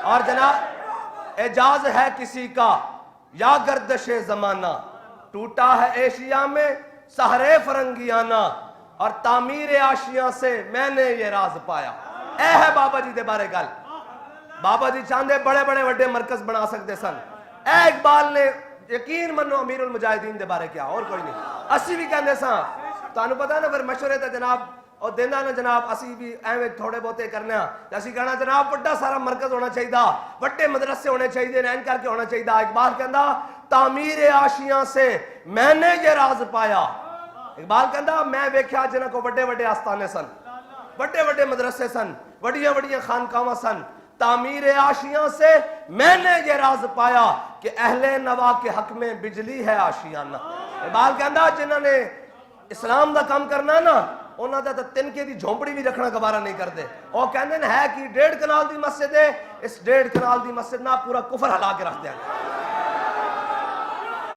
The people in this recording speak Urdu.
اور جناب اعجاز ہے کسی کا یا گردش زمانہ، ٹوٹا ہے ایشیا میں سہرے فرنگیانہ، اور تعمیر آشیاں سے میں نے یہ راز پایا۔ اے ہے بابا جی دے بارے گل، بابا جی چاندے بڑے بڑے وڈے مرکز بنا سکتے سن۔ اے اقبال نے یقین منو امیر المجاہدین دے بارے کیا، اور کوئی نہیں۔ اسی بھی کہندے ساں، تانوں پتہ نا پھر مشورے تے جناب اور دینا نا جناب، اسی بھی ایویں تھوڑے بہتے کرنے ہاں، اسی کہنا جناب بڑا سارا مرکز ہونا چاہیے، بڑے مدرسے ہونے چاہیے، این کر کے ہونا چاہیے۔ اقبال کہندا تعمیر آشیاں سے میں نے یہ راز پایا۔ اقبال کہندا میں ویکھیا جنہاں کو بڑے بڑے آستانے سن، بڑے بڑے مدرسے سن، بڑیاں بڑیاں خانقاواں سن، تعمیر آشیاں سے میں نے یہ راز پایا کہ اہل نوا کے حق میں بجلی ہے آشیانہ۔ اقبال کہندا جنہاں نے اسلام دا کام کرنا نا، انہاں دا تنکے دی جھونپڑی بھی رکھنا گوارا نہیں کرتے۔ وہ کہندے ہیں کہ 1.5 کنال دی مسجد ہے، اس 1.5 کنال دی مسجد نہ پورا کفر ہلا کے رکھ دیا۔